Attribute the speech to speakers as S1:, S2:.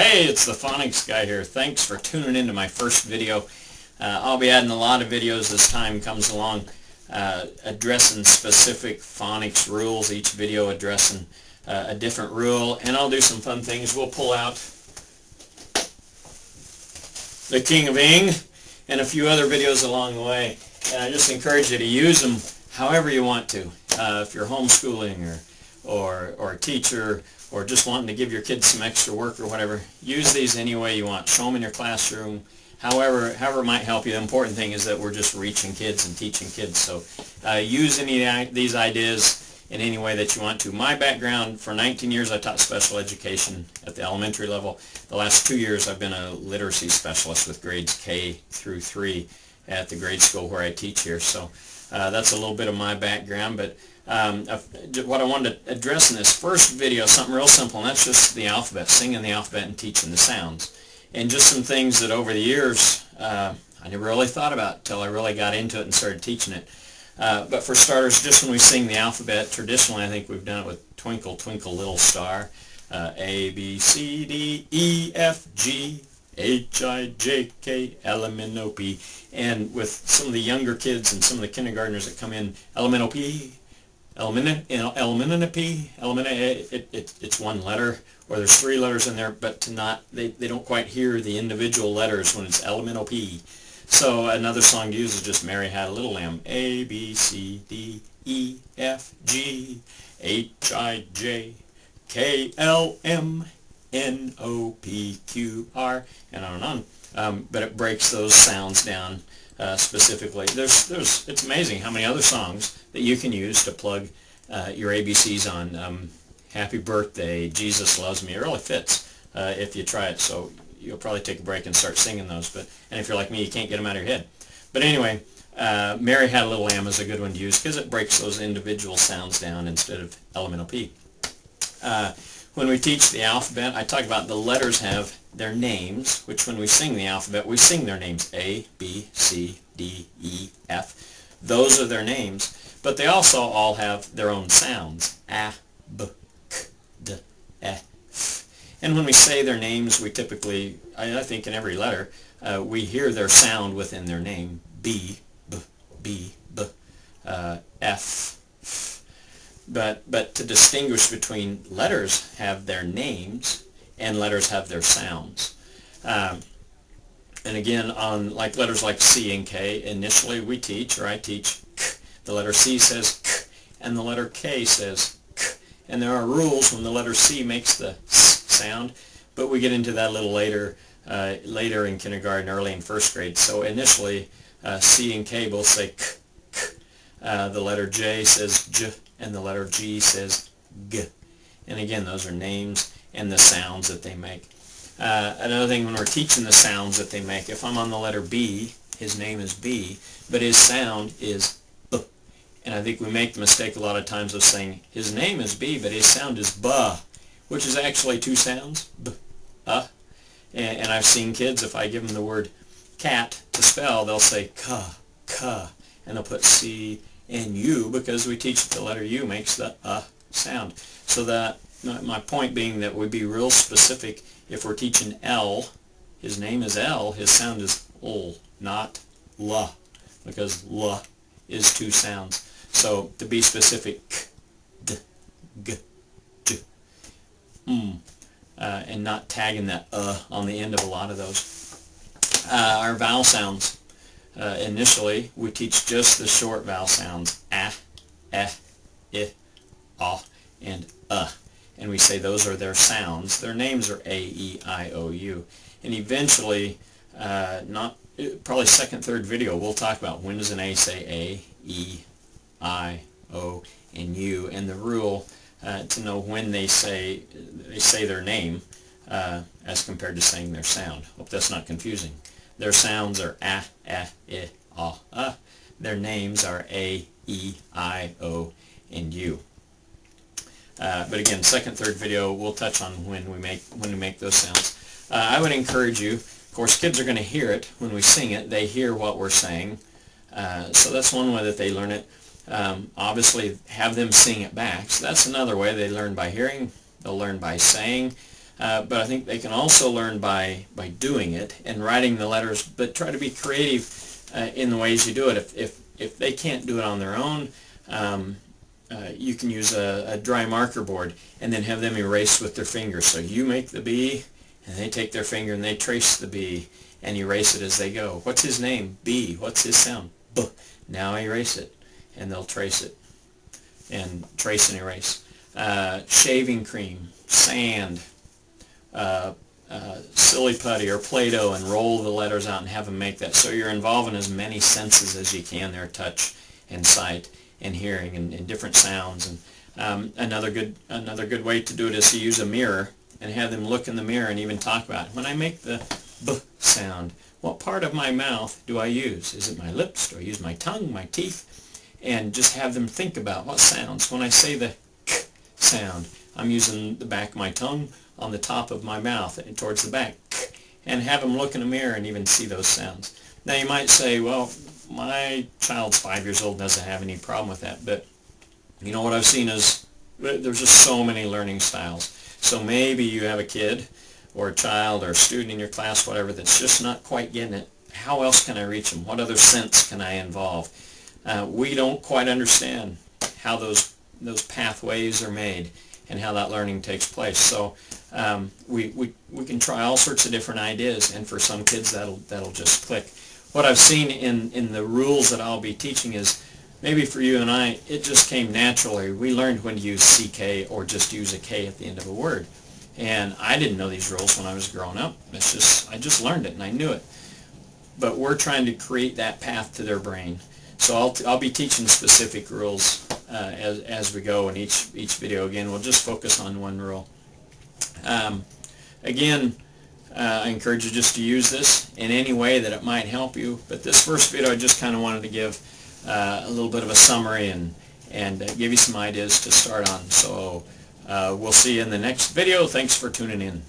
S1: Hey, it's the phonics guy here. Thanks for tuning into my first video. I'll be adding a lot of videos as time comes along, addressing specific phonics rules, each video addressing a different rule, and I'll do some fun things. We'll pull out the King of Ing and a few other videos along the way, and I just encourage you to use them however you want to. If you're homeschooling or a teacher, or just wanting to give your kids some extra work or whatever, use these any way you want. Show them in your classroom, however it might help you. The important thing is that we're just reaching kids and teaching kids. So use any of these ideas in any way that you want to. My background, for 19 years I taught special education at the elementary level. The last 2 years I've been a literacy specialist with grades K through 3 at the grade school where I teach here. So that's a little bit of my background, but what I wanted to address in this first video is something real simple, and that's just the alphabet, singing the alphabet and teaching the sounds. And just some things that over the years I never really thought about until I really got into it and started teaching it. But for starters, just when we sing the alphabet, traditionally I think we've done it with Twinkle, Twinkle, Little Star, A, B, C, D, E, F, G, H, I, J, K, L, M, N, O, P. And with some of the younger kids and some of the kindergartners that come in, L, M, N, O, P, it's one letter, or there's 3 letters in there, but they don't quite hear the individual letters when it's L-M-N-O-P. So another song to use is just Mary Had a Little Lamb. A, B, C, D, E, F, G, H, I, J, K, L, M, N, O, P, Q, R, and on and on. But it breaks those sounds down specifically. It's amazing how many other songs that you can use to plug your ABCs on. Happy Birthday, Jesus Loves Me. It really fits if you try it. So you'll probably take a break and start singing those. And if you're like me, you can't get them out of your head. But anyway, Mary Had a Little Lamb is a good one to use because it breaks those individual sounds down instead of L-M-N-O-P. When we teach the alphabet, I talk about the letters have their names, which when we sing the alphabet, we sing their names. A, B, C, D, E, F. Those are their names, but they also all have their own sounds. A, B, K, D, E, F. And when we say their names, we typically, I think in every letter, we hear their sound within their name. B, B, B, B, F. But to distinguish between letters have their names and letters have their sounds. And again, on letters like C and K, initially we teach, or I teach, K. The letter C says K, and the letter K says K. And there are rules when the letter C makes the S sound, but we get into that a little later in kindergarten, early in first grade. So initially, C and K both say K, K. The letter J says J, and the letter G says G. And again, those are names and the sounds that they make. Another thing, when we're teaching the sounds that they make, if I'm on the letter B, his name is B, but his sound is B. And I think we make the mistake a lot of times of saying his name is B, but his sound is B, which is actually 2 sounds, B, and I've seen kids, if I give them the word cat to spell, they'll say ka, ka, and they'll put C and U because we teach that the letter U makes the sound. So that my point being that we be real specific. If we're teaching L, his name is L, his sound is L, not L, because L is 2 sounds. So to be specific, K, D, G, J, and not tagging that on the end of a lot of those. Our vowel sounds. Initially, we teach just the short vowel sounds, A, E, I, A, and and we say those are their sounds. Their names are A, E, I, O, U. And eventually, probably second, third video, we'll talk about when does an A say A, E, I, O, and U, and the rule to know when they say their name as compared to saying their sound. Hope that's not confusing. Their sounds are A, E, I, A. Their names are A, E, I, O, and U. But again, second, third video, we'll touch on when we make those sounds. I would encourage you, of course, kids are going to hear it when we sing it. They hear what we're saying. So that's one way that they learn it. Obviously, have them sing it back. So that's another way. They learn by hearing. They'll learn by saying. but I think they can also learn by doing it and writing the letters, but try to be creative in the ways you do it. If they can't do it on their own, you can use a dry marker board and then have them erase with their fingers. So you make the B, and they take their finger and they trace the B and erase it as they go. What's his name? B. What's his sound? B. Now erase it, and they'll trace it and trace and erase. Shaving cream, sand, silly putty or Play-Doh, and roll the letters out and have them make that. So you're involving as many senses as you can there, touch and sight and hearing and different sounds. And another good way to do it is to use a mirror and have them look in the mirror and even talk about it. When I make the B sound, what part of my mouth do I use? Is it my lips? Do I use my tongue, my teeth? And just have them think about what sounds. When I say the K sound, I'm using the back of my tongue on the top of my mouth and towards the back. K, and have them look in the mirror and even see those sounds. Now you might say, well, my child's 5 years old, doesn't have any problem with that, but you know what I've seen is there's just so many learning styles. So maybe you have a kid or a child or a student in your class, whatever, that's just not quite getting it. How else can I reach them? What other sense can I involve? We don't quite understand how those pathways are made and how that learning takes place. So we can try all sorts of different ideas, and for some kids that'll just click. What I've seen in the rules that I'll be teaching is, maybe for you and I, it just came naturally. We learned when to use CK or just use a K at the end of a word. And I didn't know these rules when I was growing up. I just learned it and I knew it. But we're trying to create that path to their brain. So I'll be teaching specific rules as we go in each video. Again, we'll just focus on one rule. Again, I encourage you just to use this in any way that it might help you. But this first video, I just kind of wanted to give a little bit of a summary and give you some ideas to start on. So we'll see you in the next video. Thanks for tuning in.